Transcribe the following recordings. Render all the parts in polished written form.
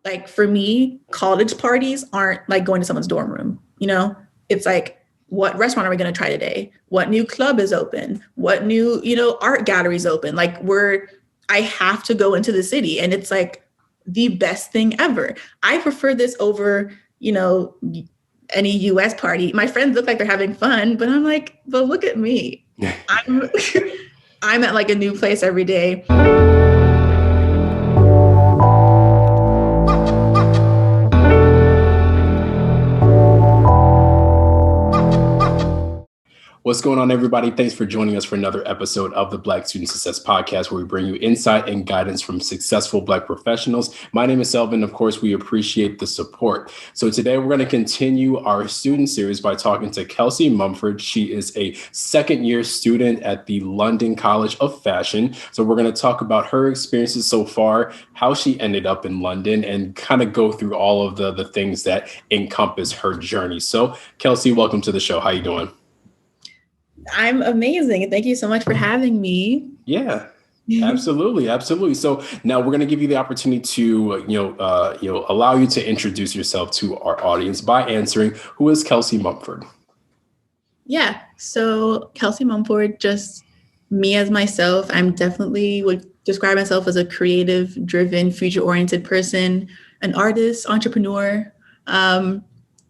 like for me, college parties aren't like going to someone's dorm room, it's like, what restaurant are we going to try today? What new club is open? What new, art galleries open? Like I have to go into the city, and it's like the best thing ever. I prefer this over, any US party. My friends look like they're having fun, but I'm like, but look at me. I'm I'm at like a new place every day. What's going on, everybody? Thanks for joining us for another episode of the Black Student Success Podcast, where we bring you insight and guidance from successful Black professionals. My name is Selvin. Of course, we appreciate the support. So today we're going to continue our student series by talking to Kelsey Mumford. She is a second-year student at the London College of Fashion. So we're going to talk about her experiences so far, how she ended up in London, and kind of go through all of the things that encompass her journey. So Kelsey, welcome to the show. How you doing? I'm amazing. Thank you so much for having me. Yeah, absolutely. Absolutely. So now we're going to give you the opportunity to, allow you to introduce yourself to our audience by answering, who is Kelsey Mumford? Yeah. So Kelsey Mumford, just me as myself. I'm definitely would describe myself as a creative, driven, future-oriented person, an artist, entrepreneur,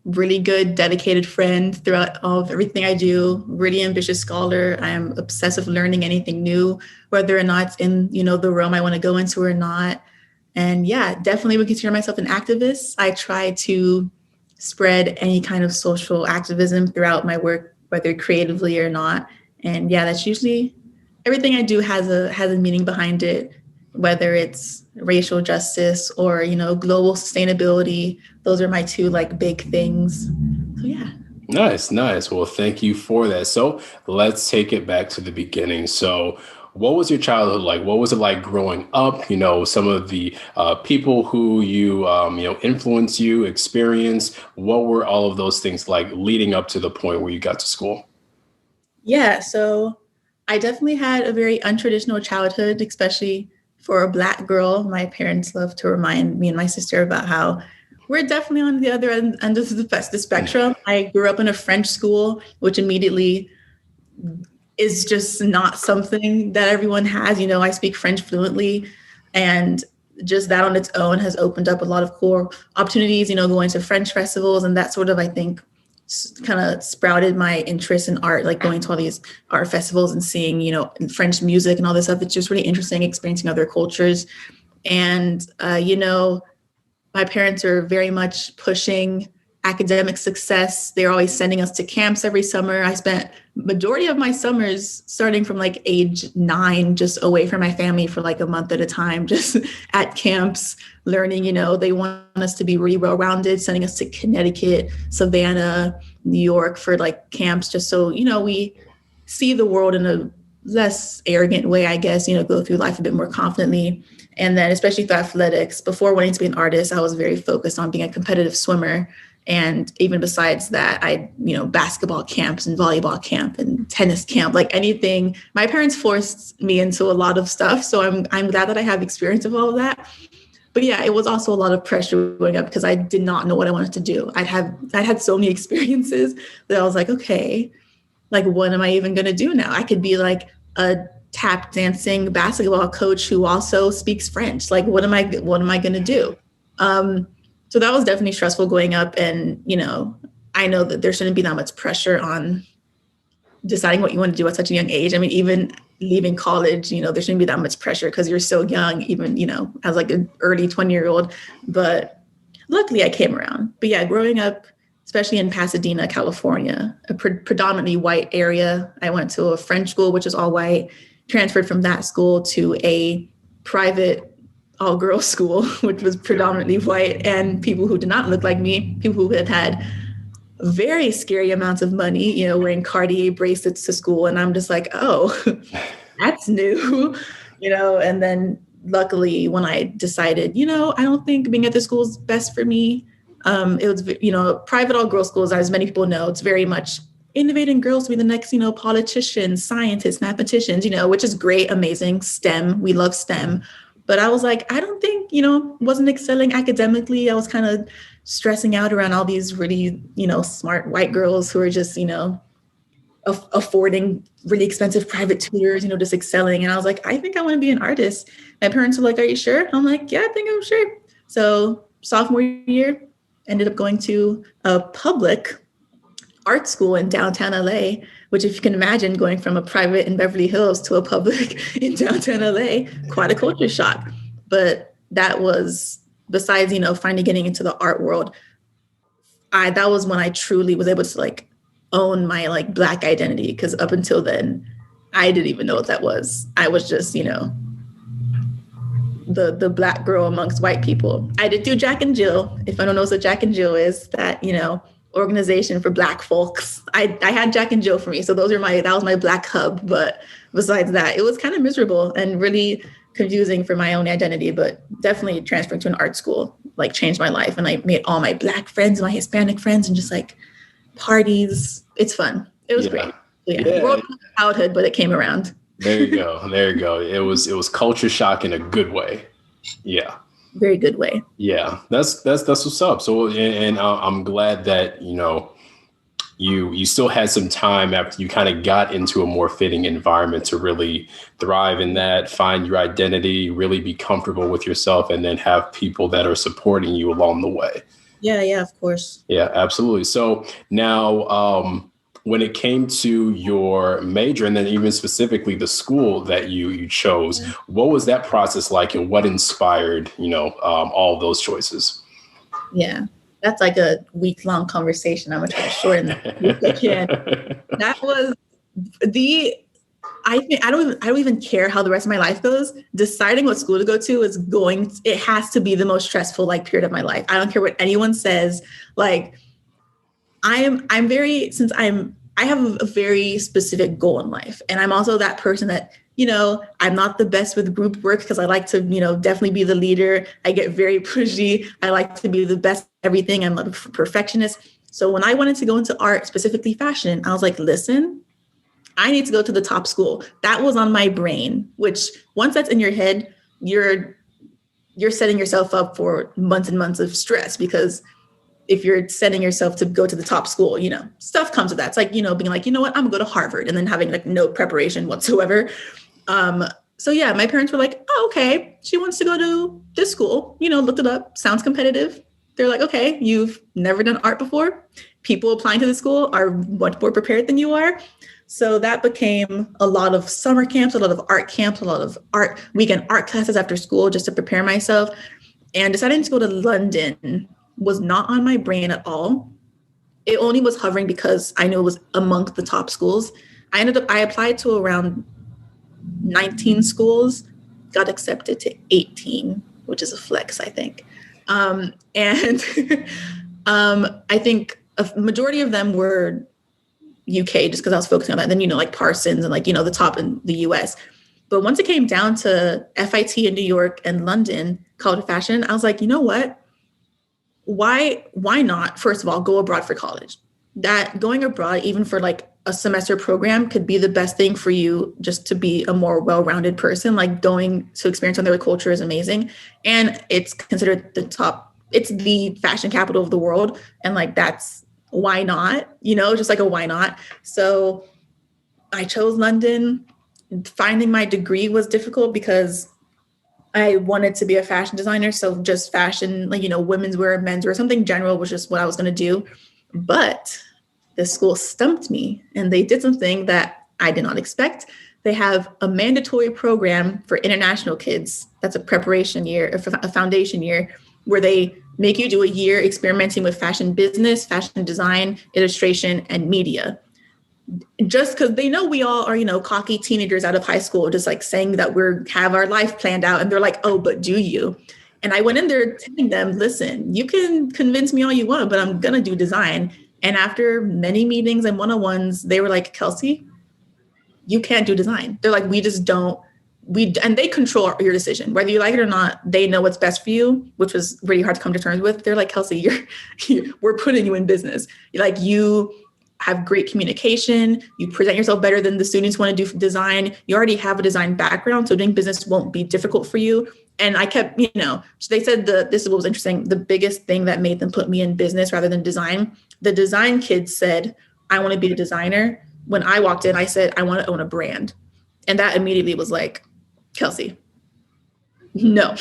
really good, dedicated friend throughout all of everything I do, really ambitious scholar. I am obsessed with learning anything new, whether or not it's in, the realm I want to go into or not. And yeah, definitely would consider myself an activist. I try to spread any kind of social activism throughout my work, whether creatively or not. And yeah, that's usually everything I do has a meaning behind it, whether it's racial justice or, global sustainability. Those are my two big things. So yeah. Nice. Well, thank you for that. So let's take it back to the beginning. So what was your childhood like? What was it like growing up? Some of the people who you, influenced you, experienced. What were all of those things like leading up to the point where you got to school? Yeah, so I definitely had a very untraditional childhood, especially for a Black girl. My parents love to remind me and my sister about how we're definitely on the other end of the spectrum. I grew up in a French school, which immediately is just not something that everyone has. I speak French fluently, and just that on its own has opened up a lot of cool opportunities, going to French festivals, and that sort of, I think, kind of sprouted my interest in art, like going to all these art festivals and seeing, French music and all this stuff. It's just really interesting experiencing other cultures. And, my parents are very much pushing academic success. They're always sending us to camps every summer. I spent majority of my summers starting from age 9, just away from my family for a month at a time, just at camps, learning, they want us to be really well-rounded, sending us to Connecticut, Savannah, New York for camps, just so, we see the world in a less arrogant way, I guess, go through life a bit more confidently. And then especially through athletics, before wanting to be an artist, I was very focused on being a competitive swimmer. And even besides that, basketball camps and volleyball camp and tennis camp, anything. My parents forced me into a lot of stuff. So I'm glad that I have experience of all of that. But yeah, it was also a lot of pressure growing up because I did not know what I wanted to do. I'd had so many experiences that I was like, okay, what am I even going to do now? I could be a tap dancing basketball coach who also speaks French. What am I going to do? So that was definitely stressful growing up. And, I know that there shouldn't be that much pressure on deciding what you want to do at such a young age. I mean, even leaving college, there shouldn't be that much pressure because you're so young, even, as an early 20-year-old. But luckily I came around. But yeah, growing up, especially in Pasadena, California, a predominantly white area. I went to a French school, which is all white, transferred from that school to a private all-girls school, which was predominantly white, and people who did not look like me, people who had very scary amounts of money, wearing Cartier bracelets to school. And I'm just like, oh, that's new, and then luckily when I decided, I don't think being at the school is best for me. It was, private all-girls schools, as many people know, it's very much innovating girls to be the next, politicians, scientists, mathematicians, which is great, amazing, STEM. We love STEM. But I was like, I don't think, wasn't excelling academically. I was kind of stressing out around all these really, smart white girls who are just, affording really expensive private tutors, just excelling. And I was like, I think I want to be an artist. My parents were like, are you sure? I'm like, yeah, I think I'm sure. So sophomore year, ended up going to a public art school in downtown LA, which if you can imagine going from a private in Beverly Hills to a public in downtown LA, quite a culture shock. But that was, besides, finally getting into the art world, that was when I truly was able to like own my like Black identity. Because up until then, I didn't even know what that was. I was just, the Black girl amongst white people. I did do Jack and Jill. If anyone knows what Jack and Jill is, that, organization for Black folks. I had Jack and Jill for me. So that was my Black hub. But besides that, it was kind of miserable and really confusing for my own identity, but definitely transferring to an art school, like changed my life. And I made all my Black friends, my Hispanic friends, and just like parties. It's fun. It was great. Yeah. World childhood, but it came around. There you go. There you go. It was culture shock in a good way. Yeah. Very good way. Yeah, that's what's up. So, and I'm glad that, you still had some time after you kind of got into a more fitting environment to really thrive in that, find your identity, really be comfortable with yourself, and then have people that are supporting you along the way. Yeah, of course. Yeah, absolutely. So now, when it came to your major, and then even specifically the school that you chose, what was that process like, and what inspired, all of those choices? Yeah, that's like a week-long conversation. I'm gonna try to shorten that if I can. That was I think I don't even care how the rest of my life goes. Deciding what school to go to it has to be the most stressful like period of my life. I don't care what anyone says. Like, I have a very specific goal in life. And I'm also that person that, I'm not the best with group work because I like to, definitely be the leader. I get very pushy. I like to be the best at everything. I'm a perfectionist. So when I wanted to go into art, specifically fashion, I was like, listen, I need to go to the top school. That was on my brain, which once that's in your head, you're setting yourself up for months and months of stress, because if you're setting yourself to go to the top school, stuff comes with that. It's like, being like, you know what, I'm gonna go to Harvard, and then having like no preparation whatsoever. So yeah, my parents were like, oh, okay, she wants to go to this school, looked it up, sounds competitive. They're like, okay, you've never done art before. People applying to the school are much more prepared than you are. So that became a lot of summer camps, a lot of art camps, a lot of weekend art classes after school just to prepare myself. And deciding to go to London was not on my brain at all. It only was hovering because I knew it was amongst the top schools. I applied to around 19 schools, got accepted to 18, which is a flex, I think. And I think a majority of them were UK, just because I was focusing on that. And then, like Parsons and like, the top in the US. But once it came down to FIT in New York and London, College of Fashion, I was like, you know what? Why not, first of all, go abroad for college? That going abroad, even for like a semester program, could be the best thing for you just to be a more well-rounded person. Like going to experience another culture is amazing. And it's considered it's the fashion capital of the world. And like, that's why not, just like a why not. So I chose London. Finding my degree was difficult because I wanted to be a fashion designer. So just fashion, like, women's wear, men's wear, something general was just what I was going to do. But the school stumped me, and they did something that I did not expect. They have a mandatory program for international kids. That's a preparation year, a foundation year, where they make you do a year experimenting with fashion business, fashion design, illustration, and media. Just because they know we all are, cocky teenagers out of high school, just like saying that have our life planned out. And they're like, oh, but do you? And I went in there telling them, listen, you can convince me all you want, but I'm going to do design. And after many meetings and one-on-ones, they were like, Kelsey, you can't do design. They're like, we just don't. And they control your decision, whether you like it or not. They know what's best for you, which was really hard to come to terms with. They're like, Kelsey, we're putting you in business. Like, you have great communication. You present yourself better than the students want to do design. You already have a design background, so doing business won't be difficult for you. And I kept, so they said this is what was interesting. The biggest thing that made them put me in business rather than design, the design kids said, I want to be a designer. When I walked in, I said, I want to own a brand. And that immediately was like, Kelsey, no,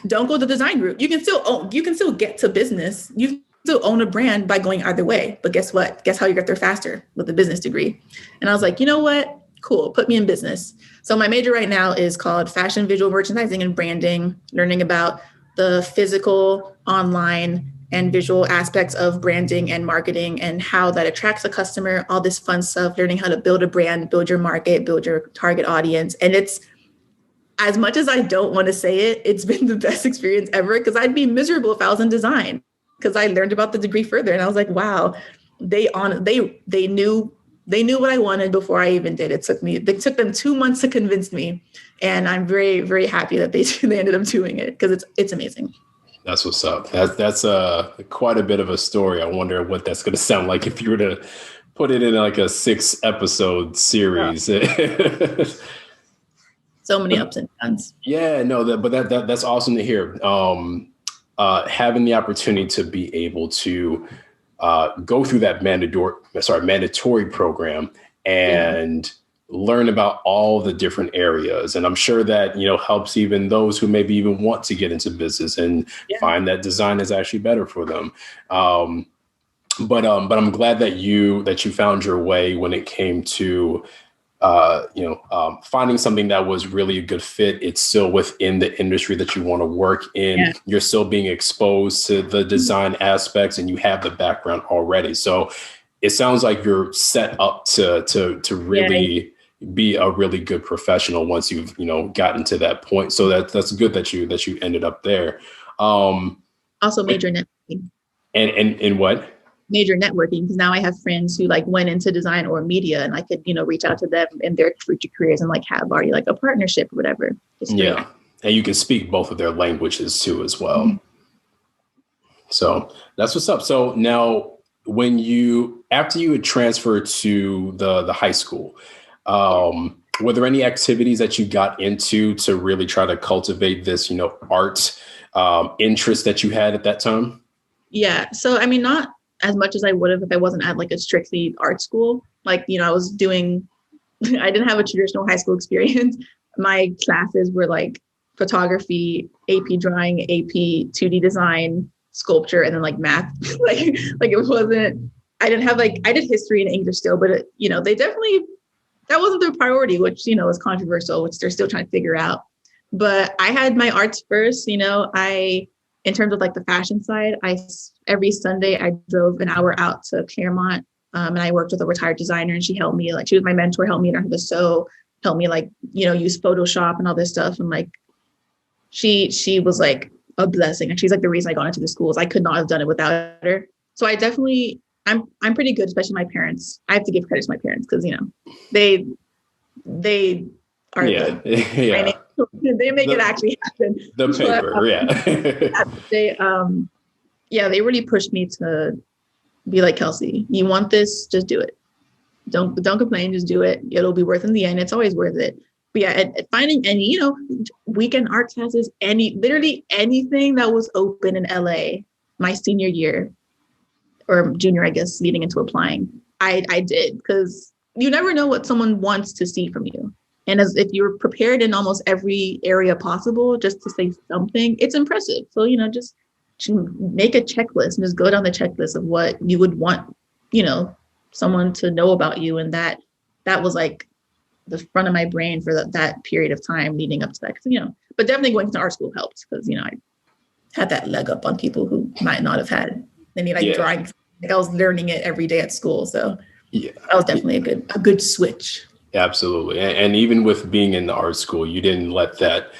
don't go the design route. You can still get to business. You can still own a brand by going either way. But guess what? Guess how you get there faster? With a business degree. And I was like, you know what? Cool. Put me in business. So my major right now is called Fashion Visual Merchandising and Branding, learning about the physical, online, and visual aspects of branding and marketing and how that attracts a customer, all this fun stuff, learning how to build a brand, build your market, build your target audience. And it's, as much as I don't want to say it, it's been the best experience ever, because I'd be miserable if I was in design, because I learned about the degree further. And I was like, wow, they knew what I wanted before I even did. It took them 2 months to convince me. And I'm very, very happy that they ended up doing it, because it's amazing. That's what's up. That's quite a bit of a story. I wonder what that's going to sound like if you were to put it in like a 6-episode series. Yeah. So many ups and downs. Yeah, no, that's awesome to hear. Having the opportunity to be able to go through that mandatory program and learn about all the different areas. And I'm sure that, helps even those who maybe even want to get into business and find that design is actually better for them. But I'm glad that you found your way when it came to finding something that was really a good fit. It's still within the industry that you want to work in. Yeah. You're still being exposed to the design aspects, and you have the background already. So it sounds like you're set up to really be a really good professional once you've, gotten to that point. So that's good that you ended up there. Also major networking. And what? Major networking, because now I have friends who went into design or media, and I could reach out to them in their future careers and have already a partnership or whatever. Yeah, and you can speak both of their languages too as well. Mm-hmm. So that's what's up. So now, after you had transferred to the high school, were there any activities that you got into to really try to cultivate this art interest that you had at that time? Yeah. So I mean, not as much as I would have if I wasn't at a strictly art school. I was doing, I didn't have a traditional high school experience. My classes were photography, AP drawing, AP 2D design, sculpture, and then math. It wasn't, I didn't have I did history and English still, but they definitely, that wasn't their priority, which, is controversial, which they're still trying to figure out. But I had my arts first. In terms of the fashion side, every Sunday I drove an hour out to Claremont, and I worked with a retired designer, and she helped me, she was my mentor, helped me learn how to sew, helped me use Photoshop and all this stuff. And she was a blessing. And she's the reason I got into the schools. I could not have done it without her. So I definitely, I'm pretty good, especially my parents. I have to give credit to my parents, because, they are good. Yeah. They make it actually happen. The paper, they really pushed me to be like, Kelsey, you want this, just do it. Don't complain, just do it. It'll be worth it in the end. It's always worth it. But at finding any, weekend art classes, literally anything that was open in LA my senior year or junior, I guess, leading into applying, I did, because you never know what someone wants to see from you. And if you're prepared in almost every area possible just to say something, it's impressive. So, just make a checklist and just go down the checklist of what you would want, someone to know about you. And that was the front of my brain for that period of time leading up to that. But definitely going to art school helped, because, I had that leg up on people who might not have had any drawing. I was learning it every day at school. So that was definitely a good switch. Absolutely. And even with being in the art school, you didn't let that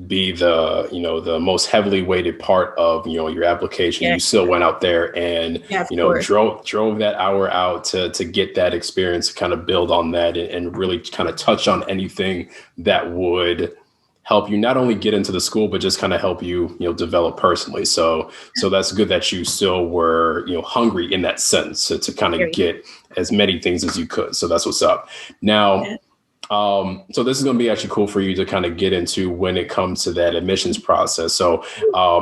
be the most heavily weighted part of, your application. Yeah. You still went out there and, drove that hour out to get that experience, to kind of build on that and really kind of touch on anything that would help you not only get into the school, but just kind of help you, develop personally. So that's good that you still were, hungry in that sense to kind of get as many things as you could. So that's what's up. Now, So this is going to be actually cool for you to kind of get into when it comes to that admissions process. So,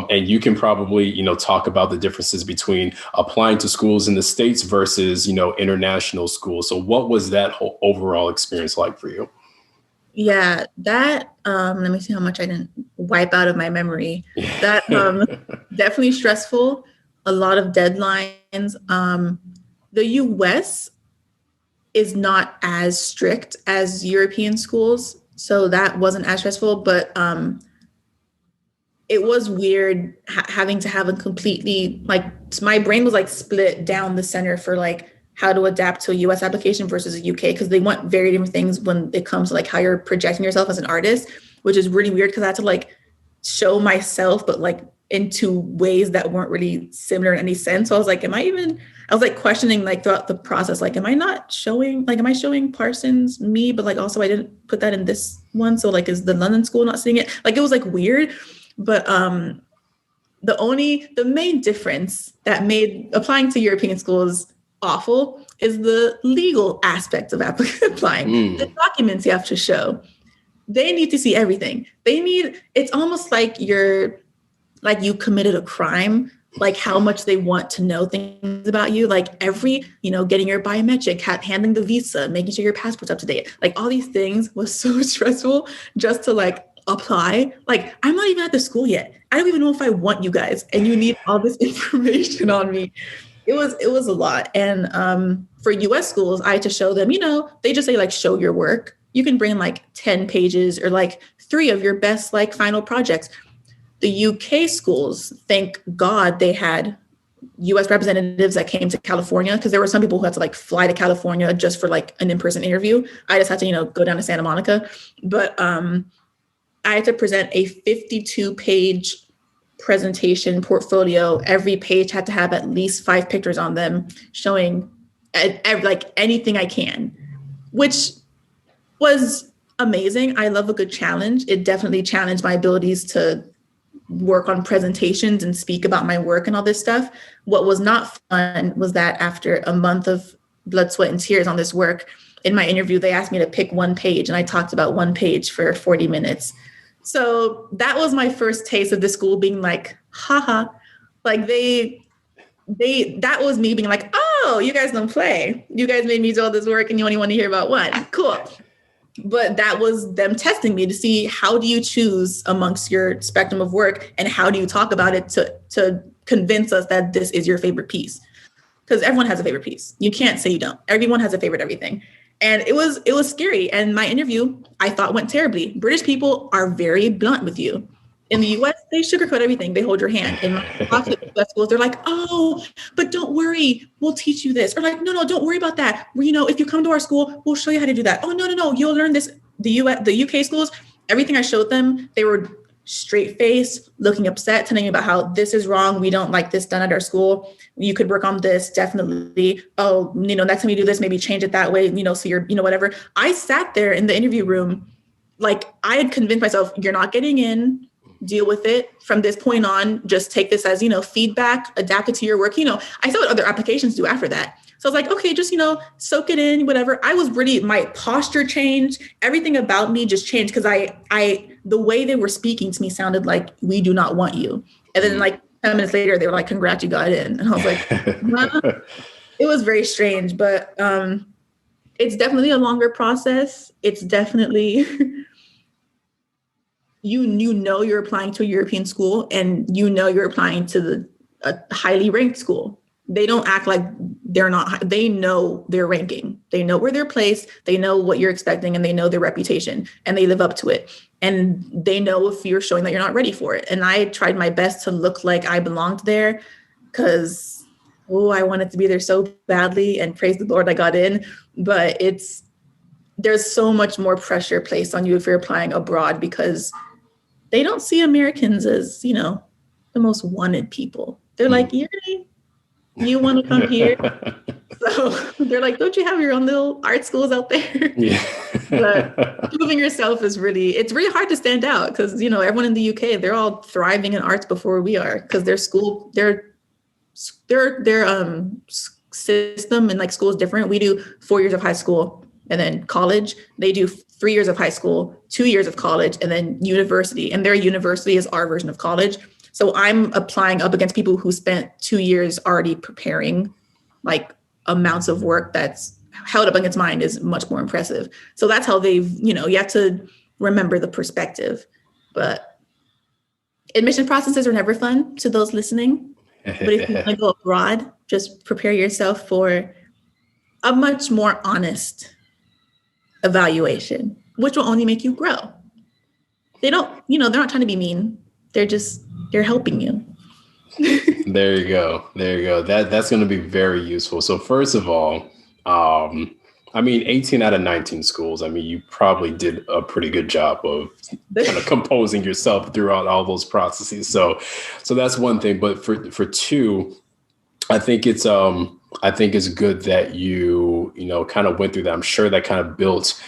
and you can probably, talk about the differences between applying to schools in the States versus, international schools. So what was that whole overall experience like for you? Yeah, that let me see how much I didn't wipe out of my memory. That definitely stressful, a lot of deadlines. The US is not as strict as European schools, so that wasn't as stressful, but it was weird having to have a completely, like, my brain was like split down the center for like how to adapt to a US application versus a UK, because they want very different things when it comes to like how you're projecting yourself as an artist, which is really weird because I had to like show myself, but like in two ways that weren't really similar in any sense. So I was like, I was like questioning like throughout the process, like, am I showing Parsons me, but like also I didn't put that in this one. So like, is the London school not seeing it? Like, it was like weird. But the main difference that made applying to European schools awful is the legal aspect of applying. The documents you have to show. They need to see everything. It's almost like you committed a crime, like how much they want to know things about you, like getting your biometric, handling the visa, making sure your passport's up to date. Like all these things was so stressful just to like apply. Like, I'm not even at the school yet. I don't even know if I want you guys, and you need all this information on me. It was a lot. And for US schools, I had to show them, they just say like, show your work. You can bring like 10 pages or like 3 of your best like final projects. The UK schools, thank God they had US representatives that came to California, because there were some people who had to like fly to California just for like an in-person interview. I just had to, go down to Santa Monica. But I had to present a 52-page presentation portfolio. Every page had to have at least 5 pictures on them showing like anything I can, which was amazing. I love a good challenge. It definitely challenged my abilities to work on presentations and speak about my work and all this stuff. What was not fun was that after a month of blood, sweat, and tears on this work, in my interview, they asked me to pick one page, and I talked about one page for 40 minutes. So that was my first taste of the school being like, haha, like that was me being like, oh, you guys don't play. You guys made me do all this work and you only want to hear about one. Cool. But that was them testing me to see, how do you choose amongst your spectrum of work, and how do you talk about it to convince us that this is your favorite piece? Because everyone has a favorite piece. You can't say you don't. Everyone has a favorite everything. And it was scary. And my interview, I thought, went terribly. British people are very blunt with you. In the US, they sugarcoat everything. They hold your hand. In my US schools, they're like, oh, but don't worry, we'll teach you this. Or like, no, don't worry about that. If you come to our school, we'll show you how to do that. Oh, no, you'll learn this. The UK schools, everything I showed them, they were straight face, looking upset, telling me about how this is wrong. We don't like this done at our school. You could work on this, definitely. Oh, next time you do this, maybe change it that way, so you're, whatever. I sat there in the interview room, like I had convinced myself, you're not getting in, deal with it from this point on, just take this as, feedback, adapt it to your work. I saw what other applications do after that. So I was like, okay, just, soak it in, whatever. I was really, my posture changed. Everything about me just changed, because the way they were speaking to me sounded like, we do not want you. And then like 10 minutes later, they were like, congrats, you got in. And I was like, it was very strange, but it's definitely a longer process. It's definitely, you're applying to a European school, and you're applying to a highly ranked school. They don't act like they're not. They know their ranking. They know where they're placed. They know what you're expecting, and they know their reputation, and they live up to it. And they know if you're showing that you're not ready for it. And I tried my best to look like I belonged there, because, I wanted to be there so badly, and praise the Lord I got in. But there's so much more pressure placed on you if you're applying abroad, because they don't see Americans as, the most wanted people. They're like, you want to come here? So they're like, don't you have your own little art schools out there? Yeah. But proving yourself it's really hard to stand out, because, everyone in the UK, they're all thriving in arts before we are, because their system and like school is different. We do 4 years of high school and then college. They do 3 years of high school, 2 years of college, and then university. And their university is our version of college. So I'm applying up against people who spent 2 years already preparing, like amounts of work that's held up against mine is much more impressive. So that's how they've, you have to remember the perspective. But admission processes are never fun to those listening. But if you want to go abroad, just prepare yourself for a much more honest evaluation, which will only make you grow. They don't, they're not trying to be mean. They're helping you. There you go. That's going to be very useful. So first of all, 18 out of 19 schools. You probably did a pretty good job of kind of composing yourself throughout all those processes. So that's one thing. But for two, I think it's good that you kind of went through that. I'm sure that kind of built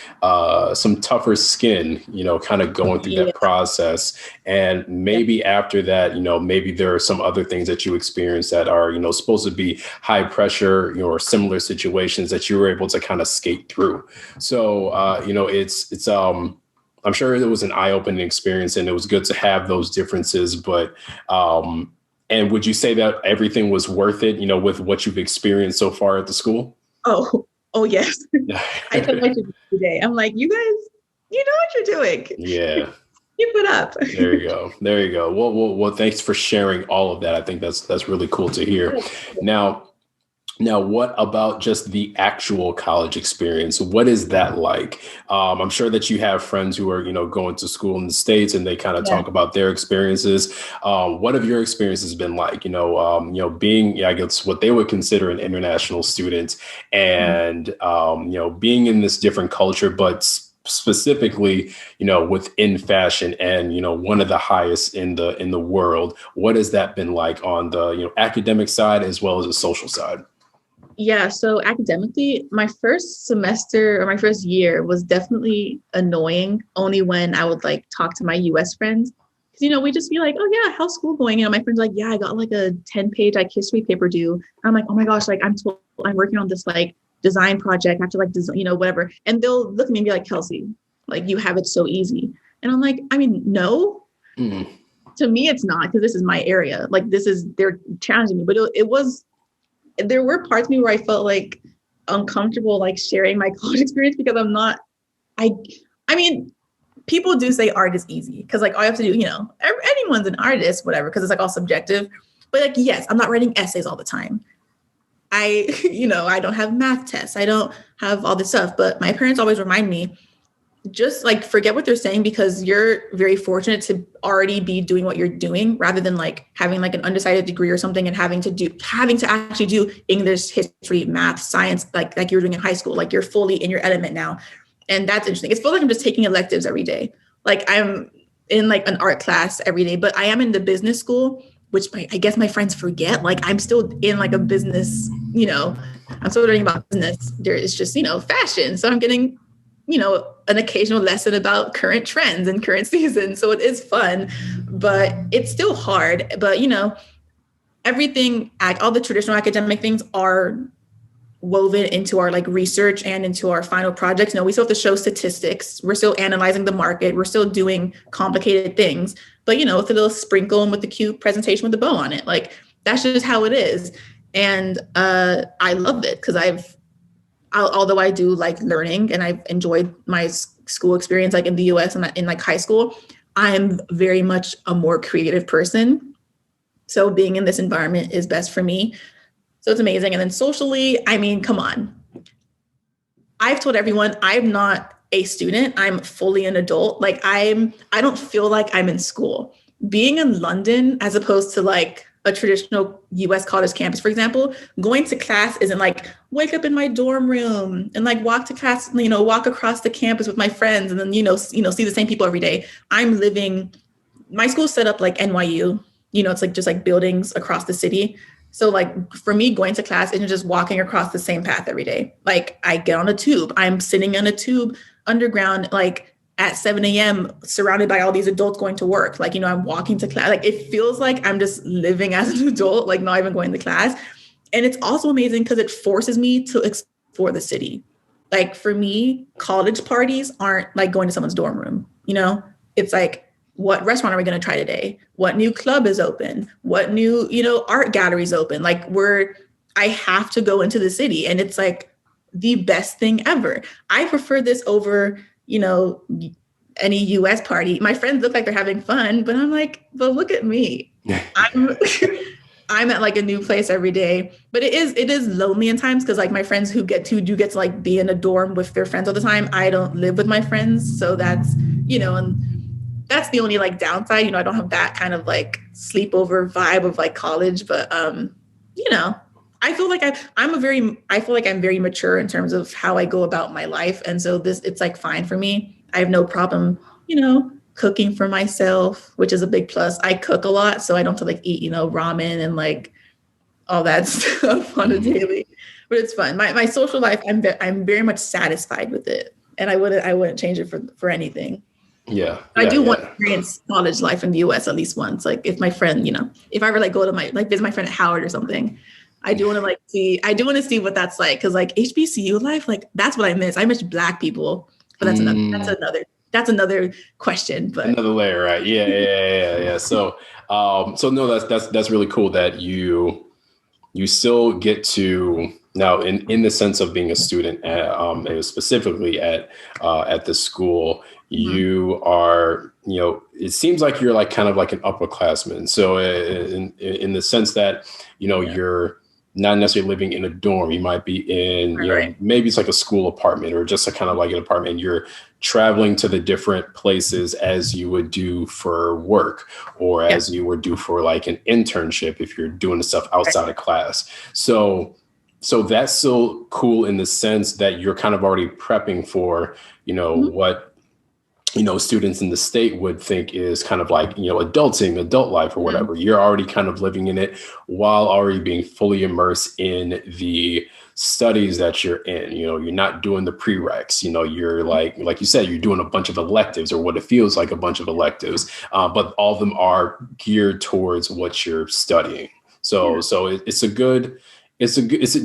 some tougher skin, kind of going through that process. And maybe after that, maybe there are some other things that you experienced that are, supposed to be high pressure, or similar situations that you were able to kind of skate through. So, it's I'm sure it was an eye-opening experience, and it was good to have those differences, but and would you say that everything was worth it, with what you've experienced so far at the school? Oh yes. I told my kids today, I'm like, you guys, you know what you're doing. Yeah. Keep it up. There you go. Well, thanks for sharing all of that. I think that's really cool to hear. Now, what about just the actual college experience? What is that like? I'm sure that you have friends who are, going to school in the States, and they kind of talk about their experiences. What have your experiences been like? Being, I guess, what they would consider an international student, and being in this different culture, but specifically, within fashion, and one of the highest in the world. What has that been like on the academic side as well as the social side? Yeah, so academically, my first semester or my first year was definitely annoying, only when I would talk to my US friends. Because, we just be like, oh yeah, how's school going? My friends are like, yeah, I got a 10-page history paper due. And I'm like, oh my gosh, I'm working on this design project. I have to design, whatever. And they'll look at me and be like, Kelsey, you have it so easy. And I'm like, no. To me, it's not, because this is my area. They're challenging me, but there were parts of me where I felt uncomfortable, sharing my college experience, because I'm not, people do say art is easy because all you have to do, anyone's an artist, whatever, because it's all subjective. But yes, I'm not writing essays all the time. I don't have math tests. I don't have all this stuff, but my parents always remind me, just forget what they're saying, because you're very fortunate to already be doing what you're doing, rather than having an undecided degree or something and having to actually do English, history, math, science, like you were doing in high school. You're fully in your element now. And that's interesting. It feels like I'm just taking electives every day. I'm in an art class every day, but I am in the business school, which I guess my friends forget. I'm still in a business, I'm still learning about business. There is just, fashion. So I'm getting an occasional lesson about current trends and current seasons. So it is fun, but it's still hard. But, everything, all the traditional academic things are woven into our research and into our final projects. We still have to show statistics. We're still analyzing the market. We're still doing complicated things, but, with a little sprinkle and with the cute presentation with the bow on it. That's just how it is. And I love it, because although I do learning, and I've enjoyed my school experience in the US and in high school, I'm very much a more creative person. So being in this environment is best for me. So it's amazing. And then socially, come on. I've told everyone I'm not a student. I'm fully an adult. I don't feel like I'm in school. Being in London, as opposed to a traditional US college campus, for example, going to class isn't wake up in my dorm room and walk to class, walk across the campus with my friends and then, see the same people every day. I'm living, my school's set up like NYU, it's just buildings across the city. So for me, going to class isn't just walking across the same path every day. I get on a tube, I'm sitting on a tube underground, at 7 a.m. surrounded by all these adults going to work. I'm walking to class. It feels like I'm just living as an adult, not even going to class. And it's also amazing because it forces me to explore the city. like for me, college parties aren't like going to someone's dorm room, it's like, what restaurant are we going to try today? What new club is open? What new, art galleries open? Like I have to go into the city, and it's like the best thing ever. I prefer this over, any US party. My friends look like they're having fun, but I'm like, but look at me. I'm I'm at like a new place every day, but it is lonely in times because like my friends who do get to like be in a dorm with their friends all the time. I don't live with my friends, so that's and that's the only like downside. I don't have that kind of like sleepover vibe of like college, but I feel like I feel like I'm very mature in terms of how I go about my life, and so it's like fine for me. I have no problem, cooking for myself, which is a big plus. I cook a lot, so I don't have to like eat, ramen and like all that stuff on a daily. But it's fun. My social life, I'm very much satisfied with it, and I wouldn't change it for anything. Yeah, I do want yeah. to experience college life in the US at least once. Like if my friend, if I ever like go to visit my friend at Howard or something, I do want to see what that's like. Cause like HBCU life, like that's what I miss. I miss Black people, but that's another question. But Another layer, right? Yeah. So no, that's really cool that you still get to now in the sense of being a student at, specifically at the school, you are, it seems like you're like kind of like an upperclassman. So in the sense that, you're not necessarily living in a dorm. You might be in, right. maybe it's like a school apartment or just a kind of like an apartment. You're traveling to the different places as you would do for work or as you would do for like an internship if you're doing the stuff outside of class. So that's so cool in the sense that you're kind of already prepping for, what students in the state would think is kind of like, adulting, adult life or whatever. You're already kind of living in it while already being fully immersed in the studies that you're in. You're not doing the prereqs, you're like you said, you're doing a bunch of electives or what it feels like a bunch of electives, but all of them are geared towards what you're studying. So it's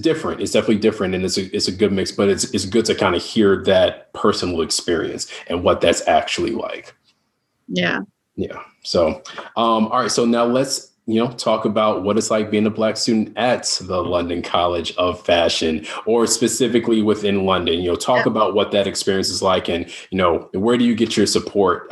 different. It's definitely different, and it's a good mix. But it's good to kind of hear that personal experience and what that's actually like. Yeah. So, all right. So now let's talk about what it's like being a Black student at the London College of Fashion, or specifically within London. Talk about what that experience is like, and where do you get your support,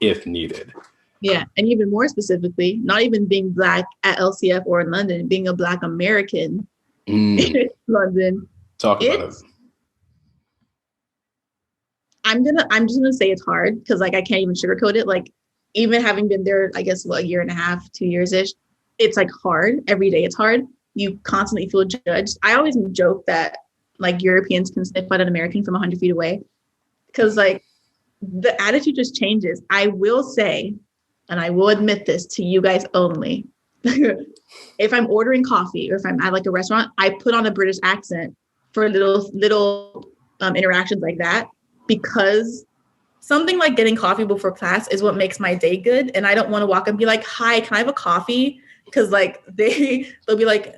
if needed. Yeah. And even more specifically, not even being Black at LCF or in London, being a Black American in London. Talk about it. I'm just gonna say it's hard because like I can't even sugarcoat it. Like even having been there, I guess a year and a half, 2 years ish, it's like hard every day. It's hard. You constantly feel judged. I always joke that like Europeans can sniff out an American from 100 feet away because like the attitude just changes. I will say, and I will admit this to you guys only. If I'm ordering coffee or if I'm at like a restaurant, I put on a British accent for little interactions like that, because something like getting coffee before class is what makes my day good. And I don't want to walk up and be like, hi, can I have a coffee? Because like they'll be like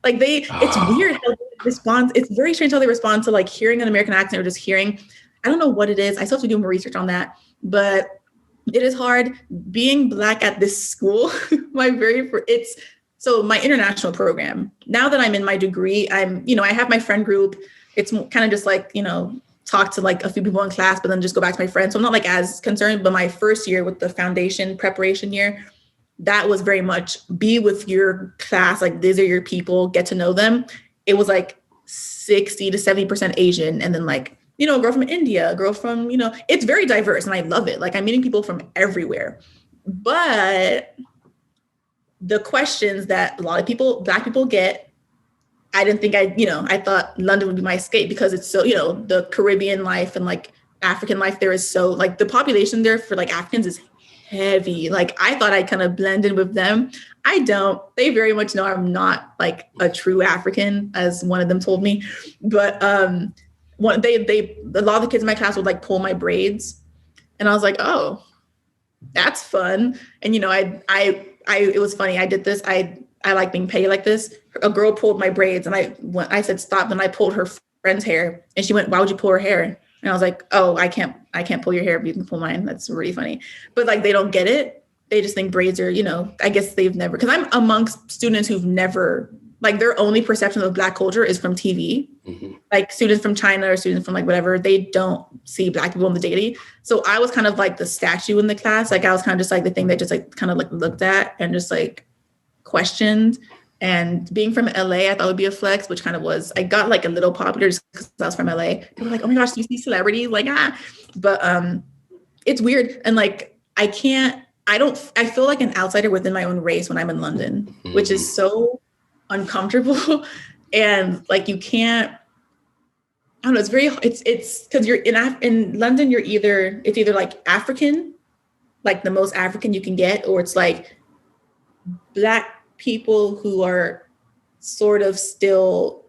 it's weird how they respond. It's very strange how they respond to like hearing an American accent or just hearing, I don't know what it is. I still have to do more research on that, but it is hard being Black at this school. My international program. Now that I'm in my degree, I have my friend group. It's kind of just like, talk to like a few people in class, but then just go back to my friends. So I'm not like as concerned, but my first year with the foundation preparation year, that was very much be with your class. Like these are your people, get to know them. It was like 60 to 70% Asian. And then like, a girl from India, a girl from, it's very diverse and I love it. Like I'm meeting people from everywhere, but the questions that a lot of Black people get, I didn't think I thought London would be my escape because it's so, the Caribbean life and like African life there is so like the population there for like Africans is heavy. Like I thought I kind of blend in with them. I don't. They very much know I'm not like a true African, as one of them told me. But a lot of the kids in my class would like pull my braids, and I was like, oh, that's fun. And it was funny. I did this. I like being petty like this. A girl pulled my braids, and I said stop, and I pulled her friend's hair, and she went, "Why would you pull her hair?" And I was like, "Oh, I can't pull your hair, but you can pull mine." That's really funny. But like, they don't get it. They just think braids are, I guess they've never, because I'm amongst students who've never, like, their only perception of Black culture is from TV. Mm-hmm. Like students from China or students from like whatever, they don't see Black people on the daily. So I was kind of like the statue in the class. Like I was kind of just like the thing that just like kind of like looked at and just like questioned. And being from LA, I thought it would be a flex, which kind of was. I got like a little popular just because I was from LA. People were like, "Oh my gosh, you see celebrities?" Like, but it's weird. And like, I feel like an outsider within my own race when I'm in London, mm-hmm. which is so uncomfortable. And like, you can't, I don't know, it's because you're in London, it's either like African, like the most African you can get, or it's like Black people who are sort of still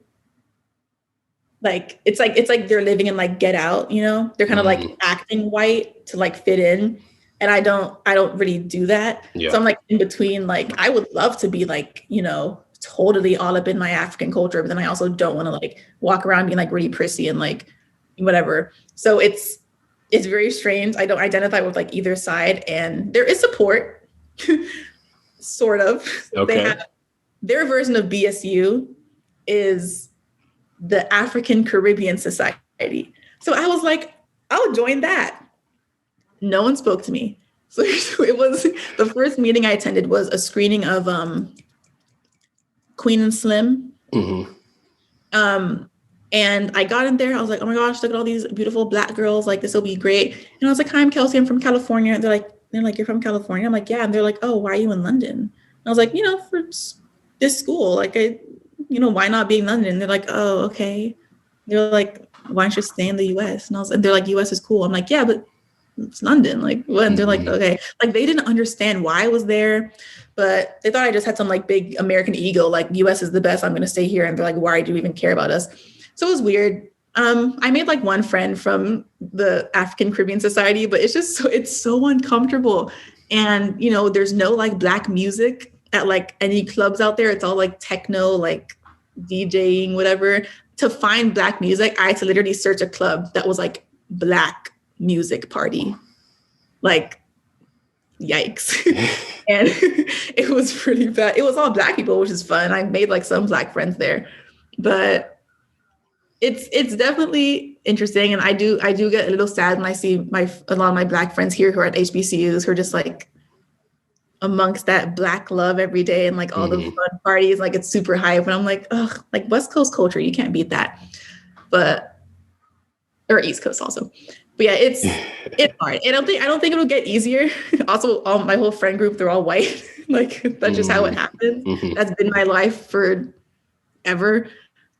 like, it's like they're living in like Get Out, they're kind of like acting white to like fit in. And I don't really do that. Yeah. So I'm like in between, like, I would love to be like, totally all up in my African culture, but then I also don't want to like walk around being like really prissy and like whatever. So it's very strange. I don't identify with like either side, and there is support, sort of. Okay. Their version of BSU is the African Caribbean Society. So I was like, I'll join that. No one spoke to me. So it was, the first meeting I attended was a screening of Queen and Slim. Mm-hmm. And I got in there. I was like, "Oh my gosh, look at all these beautiful Black girls. Like, this will be great." And I was like, "Hi, I'm Kelsey. I'm from California." And they're like, "You're from California?" I'm like, "Yeah." And they're like, "Oh, why are you in London?" And I was like, "For this school. Like, why not be in London?" And they're like, "Oh, okay." They're like, "Why don't you stay in the US?" And they're like, "US is cool." I'm like, "Yeah, but it's London." Like, what? And they're like, "Okay." Like, they didn't understand why I was there, but they thought I just had some like big American ego, like US is the best, I'm going to stay here. And they're like, "Why do you even care about us?" So it was weird. I made like one friend from the African Caribbean Society, but it's so uncomfortable. And, there's no like Black music at like any clubs out there. It's all like techno, like DJing, whatever. To find Black music, I had to literally search a club that was like Black music party. Like, yikes. And it was pretty bad. It was all Black people, which is fun. I made like some Black friends there, but it's definitely interesting. And I do get a little sad when I see a lot of my Black friends here who are at HBCUs who are just like amongst that Black love every day and like all the fun parties, like it's super hype. And I'm like, ugh, like West Coast culture, you can't beat that. Or East Coast also. But yeah, it's hard. And I don't think it'll get easier. Also, my whole friend group, they're all white. Like that's just how it happens. That's been my life forever.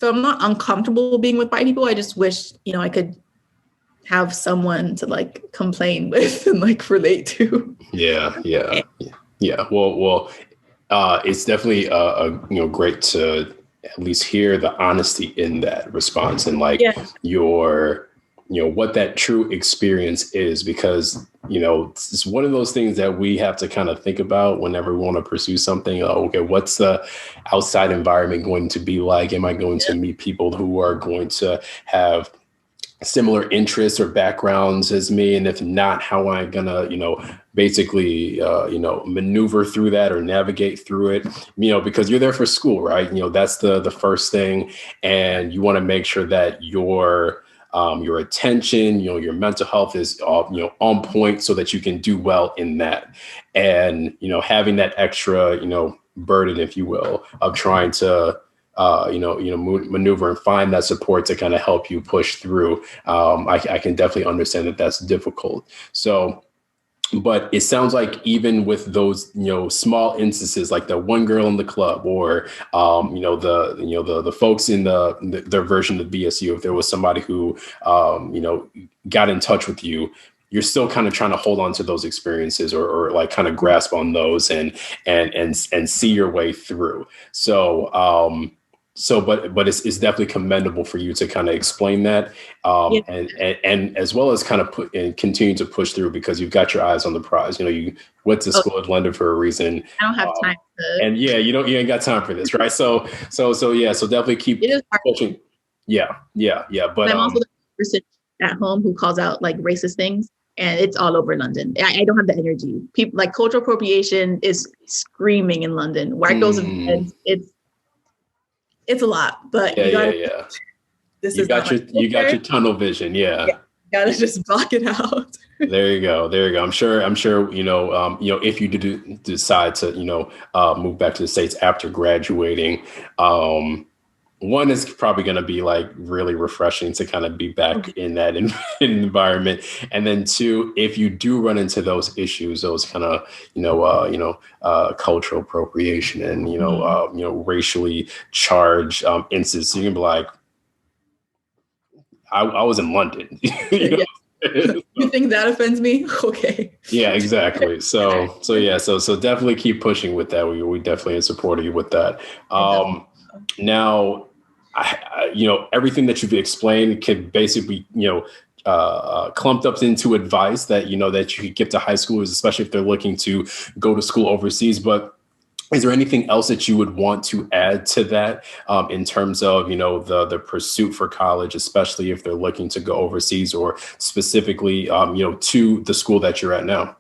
So I'm not uncomfortable being with white people. I just wish, I could have someone to like complain with and like relate to. Yeah. Well, it's definitely great to at least hear the honesty in that response and like your what that true experience is, because it's one of those things that we have to kind of think about whenever we want to pursue something. Okay, what's the outside environment going to be like? Am I going to meet people who are going to have similar interests or backgrounds as me? And if not, how am I gonna basically maneuver through that or navigate through it? Because you're there for school, right? That's the first thing, and you want to make sure that your attention, your mental health is on point so that you can do well in that. And, having that extra, burden, if you will, of trying to, maneuver and find that support to kind of help you push through. I can definitely understand that that's difficult. So, but it sounds like even with those, small instances, like the one girl in the club, or the folks in their version of BSU, if there was somebody who got in touch with you, you're still kind of trying to hold on to those experiences or like kind of grasp on those and see your way through. But it's definitely commendable for you to kind of explain that, and as well as kind of continue to push through, because you've got your eyes on the prize. You went to school in London for a reason. I don't have time to. And you ain't got time for this, right? So definitely keep pushing. Yeah. But But I'm also the person at home who calls out like racist things, and it's all over London. I don't have the energy. People like cultural appropriation is screaming in London. White girls in bed, it's a lot, but yeah, you yeah, gotta. yeah. This is not my You got culture. your tunnel vision. Yeah, Yeah. you gotta just block it out. There you go. There you go. I'm sure, if you do decide to, move back to the States after graduating, one is probably going to be like really refreshing to kind of be back in that environment. And then two, if you do run into those issues, those kind of, cultural appropriation and, racially charged instances, you can be like, I was in London. you Yeah. know? You think that offends me? Okay. Yeah, exactly. So definitely keep pushing with that. We definitely support you with that. Now, everything that you've explained can basically, clumped up into advice that, that you could give to high schoolers, especially if they're looking to go to school overseas. But is there anything else that you would want to add to that in terms of, the pursuit for college, especially if they're looking to go overseas or specifically, to the school that you're at now?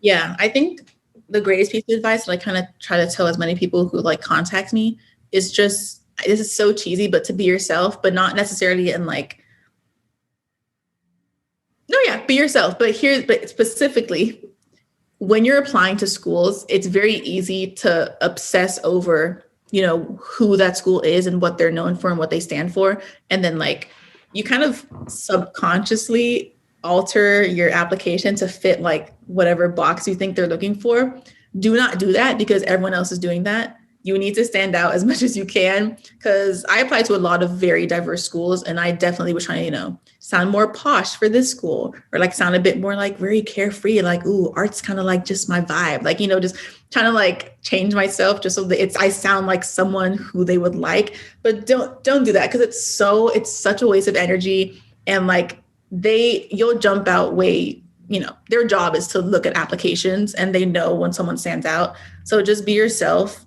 Yeah, I think the greatest piece of advice that I kind of try to tell as many people who like contact me is just, this is so cheesy, but to be yourself, but not necessarily in like, no, yeah, be yourself. But specifically, when you're applying to schools, it's very easy to obsess over, who that school is and what they're known for and what they stand for. And then like you kind of subconsciously alter your application to fit like whatever box you think they're looking for. Do not do that because everyone else is doing that. You need to stand out as much as you can, because I applied to a lot of very diverse schools and I definitely was trying to, sound more posh for this school, or like sound a bit more like very carefree, like, ooh, art's kind of like just my vibe. Like, just trying to like change myself just so that I sound like someone who they would like. But don't do that, because it's such a waste of energy. And like you'll jump out way, their job is to look at applications and they know when someone stands out. So just be yourself.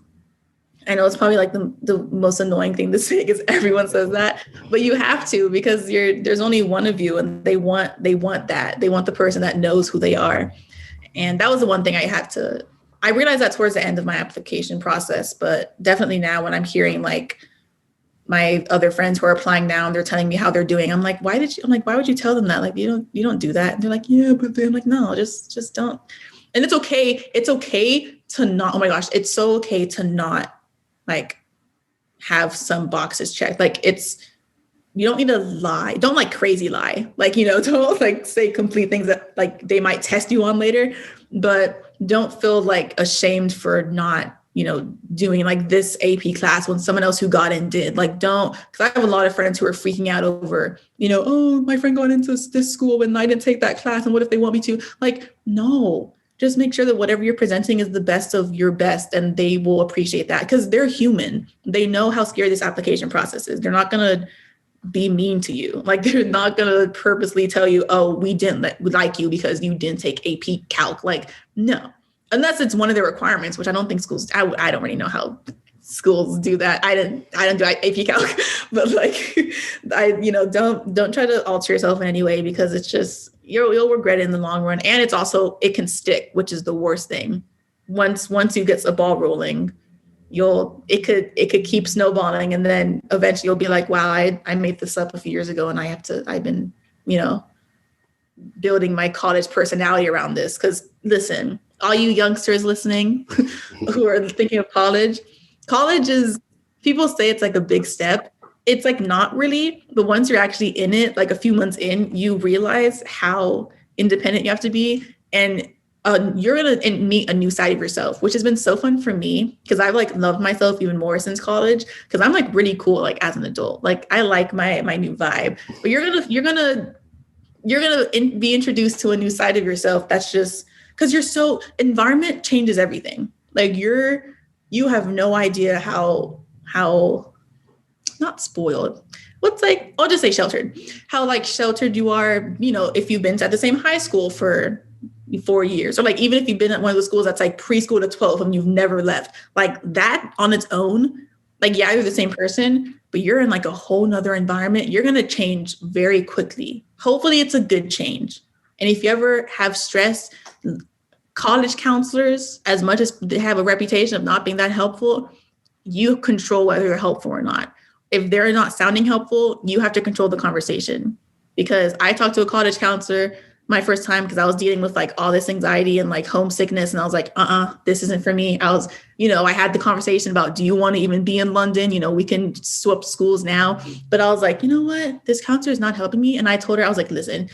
I know it's probably like the most annoying thing to say because everyone says that, but you have to, because there's only one of you and they want that. They want the person that knows who they are. And that was the one thing I realized that towards the end of my application process, but definitely now when I'm hearing like my other friends who are applying now and they're telling me how they're doing, I'm like, why would you tell them that? Like, you don't do that. And they're like, yeah, but then I'm like, no, just don't. And it's okay. It's okay to not, oh my gosh, it's so okay to not like have some boxes checked. Like you don't need to lie. Don't like crazy lie. Like, don't like say complete things that like they might test you on later, but don't feel like ashamed for not, doing like this AP class when someone else who got in did. Like, don't, because I have a lot of friends who are freaking out over, oh, my friend got into this school and I didn't take that class. And what if they want me to? Like, no. Just make sure that whatever you're presenting is the best of your best, and they will appreciate that because they're human. They know how scary this application process is. They're not going to be mean to you. Like, they're not going to purposely tell you, oh, we didn't like you because you didn't take AP Calc. Like, no, unless it's one of their requirements, which I don't think schools, I don't really know how schools do that. I didn't do AP Calc, but like, don't try to alter yourself in any way, because it's just, you'll regret it in the long run. And it's also, it can stick, which is the worst thing. Once you get a ball rolling, it could keep snowballing. And then eventually you'll be like, wow, I made this up a few years ago and I've been, building my college personality around this. Cause listen, all you youngsters listening who are thinking of college is, people say it's like a big step. It's like not really, but once you're actually in it, like a few months in, you realize how independent you have to be. And you're going to meet a new side of yourself, which has been so fun for me because I've like loved myself even more since college, because I'm like really cool, like as an adult. Like I like my new vibe, but you're going to be introduced to a new side of yourself. That's just because environment changes everything. Like you have no idea how not spoiled. What's like, I'll just say sheltered. How like sheltered you are, if you've been at the same high school for 4 years, or like even if you've been at one of the schools that's like preschool to 12 and you've never left, like that on its own Like, yeah, you're the same person, but you're in like a whole nother environment. You're going to change very quickly. Hopefully it's a good change. And if you ever have stress, college counselors, as much as they have a reputation of not being that helpful, you control whether you're helpful or not. If they're not sounding helpful, you have to control the conversation. Because I talked to a college counselor my first time because I was dealing with like all this anxiety and like homesickness. And I was like, this isn't for me. I had the conversation about, do you want to even be in London? We can swap schools now. But I was like, you know what? This counselor is not helping me. And I told her, I was like, listen,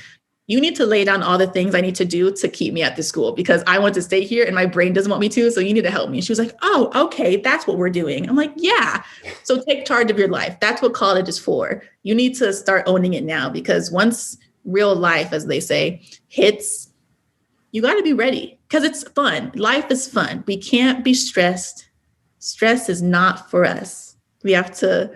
you need to lay down all the things I need to do to keep me at this school because I want to stay here and my brain doesn't want me to. So you need to help me. And she was like, oh, okay, that's what we're doing. I'm like, yeah. So take charge of your life. That's what college is for. You need to start owning it now because once real life, as they say, hits, you got to be ready because it's fun. Life is fun. We can't be stressed. Stress is not for us. We have to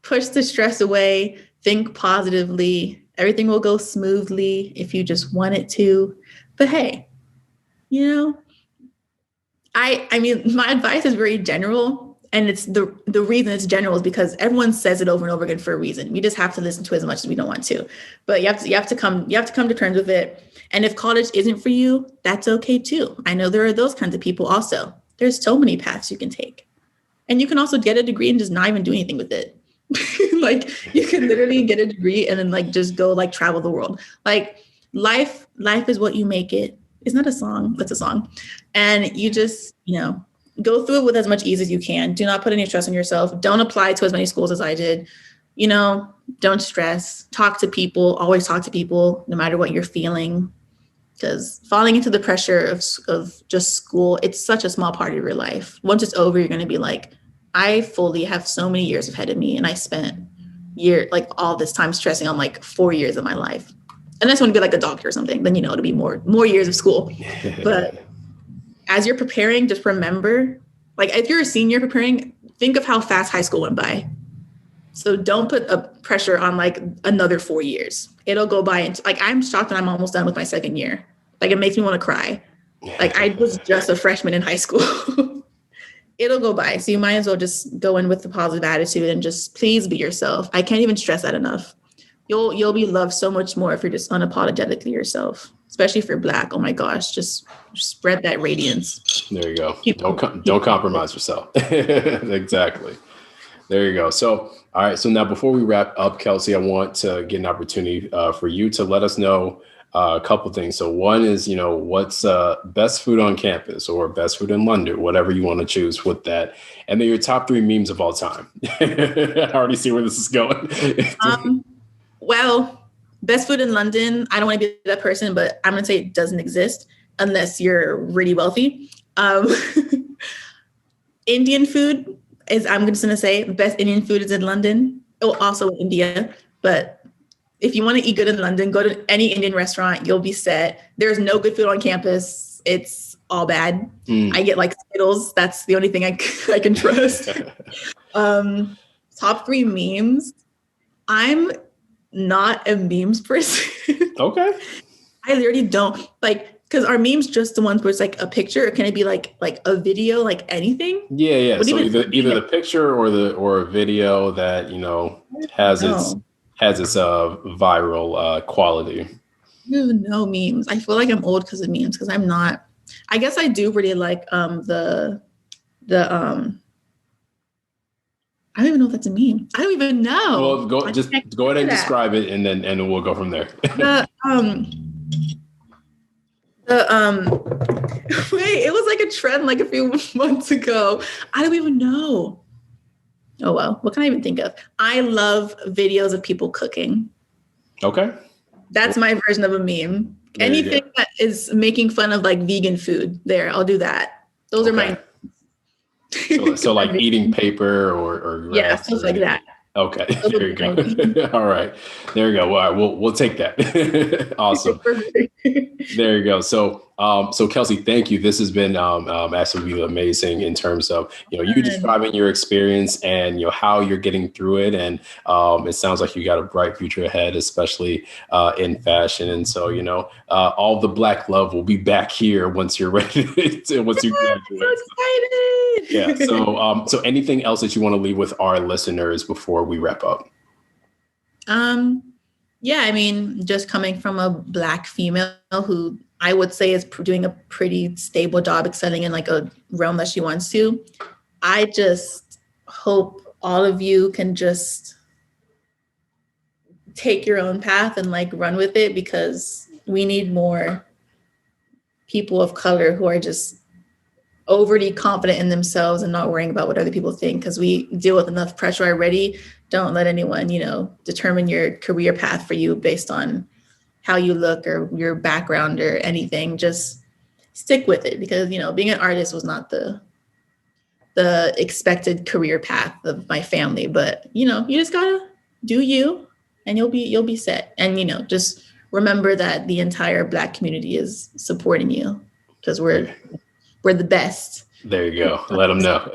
push the stress away, think positively. Everything will go smoothly if you just want it to. But hey, I mean, my advice is very general. And it's the reason it's general is because everyone says it over and over again for a reason. We just have to listen to it as much as we don't want to. But you have to come to terms with it. And if college isn't for you, that's okay too. I know there are those kinds of people also. There's so many paths you can take. And you can also get a degree and just not even do anything with it. Like you can literally get a degree and then like just go like travel the world. Like life is what you make it. It's not a song, it's a song. And you just, go through it with as much ease as you can. Do not put any stress on yourself. Don't apply to as many schools as I did. Don't stress. Talk to people. Always talk to people, no matter what you're feeling. Because falling into the pressure of just school, it's such a small part of your life. Once it's over, you're going to be like, I fully have so many years ahead of me. And I spent all this time stressing on like 4 years of my life. Unless you want to be like a doctor or something, then, it'll be more years of school. But as you're preparing, just remember, like if you're a senior preparing, think of how fast high school went by. So don't put a pressure on like another 4 years. It'll go by. And like, I'm shocked that I'm almost done with my second year. Like it makes me want to cry. Like I was just a freshman in high school. It'll go by. So you might as well just go in with a positive attitude and just please be yourself. I can't even stress that enough. You'll be loved so much more if you're just unapologetically yourself, especially if you're Black. Oh my gosh, just spread that radiance. There you go. Don't compromise yourself. Exactly. There you go. So, all right. So now before we wrap up, Kelsey, I want to get an opportunity for you to let us know a couple things. So one is, what's best food on campus or best food in London, whatever you want to choose with that. And then your top 3 memes of all time. I already see where this is going. Well, best food in London, I don't want to be that person, but I'm going to say it doesn't exist unless you're really wealthy. Indian food I'm just going to say the best Indian food is in London. Oh, also in India. But if you want to eat good in London, go to any Indian restaurant. You'll be set. There's no good food on campus. It's all bad. I get like Skittles. That's the only thing I can trust. Top 3 memes. I'm not a memes person. Okay. I literally don't because our memes just the ones where it's like a picture, or can it be like a video, like anything? Yeah. So either the picture or a video that has its viral quality. No memes. I feel like I'm old because of memes because I'm not. I guess I do really like the I don't even know if that's a meme. I don't even know. Well, go ahead and describe it, and then we'll go from there. Wait, it was like a trend like a few months ago. I don't even know. Oh well, what can I even think of? I love videos of people cooking. Okay. That's my version of a meme. Anything that is making fun of like vegan food, I'll do that. Those are my. So like eating paper or stuff like that. Okay, there you go. All right, there you go. All right, we'll take that. Awesome. There you go. So So Kelsey, thank you. This has been absolutely amazing in terms of, you describing your experience and, how you're getting through it. And it sounds like you got a bright future ahead, especially in fashion. And so, all the Black love will be back here once you're ready once you I'm graduate. so excited. Yeah. So anything else that you want to leave with our listeners before we wrap up? Yeah, I mean, just coming from a Black female who I would say is doing a pretty stable job excelling in like a realm that she wants to, I just hope all of you can just take your own path and like run with it, because we need more people of color who are just overly confident in themselves and not worrying about what other people think, because we deal with enough pressure already. Don't let anyone, determine your career path for you based on how you look or your background or anything. Just stick with it, because, being an artist was not the expected career path of my family. But, you just gotta do you, and you'll be set. And, just remember that the entire Black community is supporting you, because we're the best. There you go. Let them know.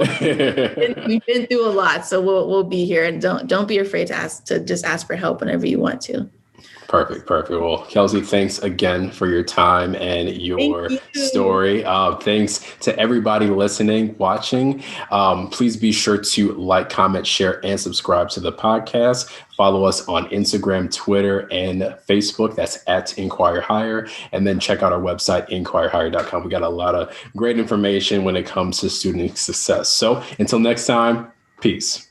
We've been through a lot, so we'll be here, and don't be afraid to just ask for help whenever you want to. Perfect. Well, Kelsey, thanks again for your time and your story. Thanks to everybody listening, watching. Please be sure to like, comment, share, and subscribe to the podcast. Follow us on Instagram, Twitter, and Facebook. That's at InQuire Hire. And then check out our website, InQuireHire.com. We got a lot of great information when it comes to student success. So until next time, peace.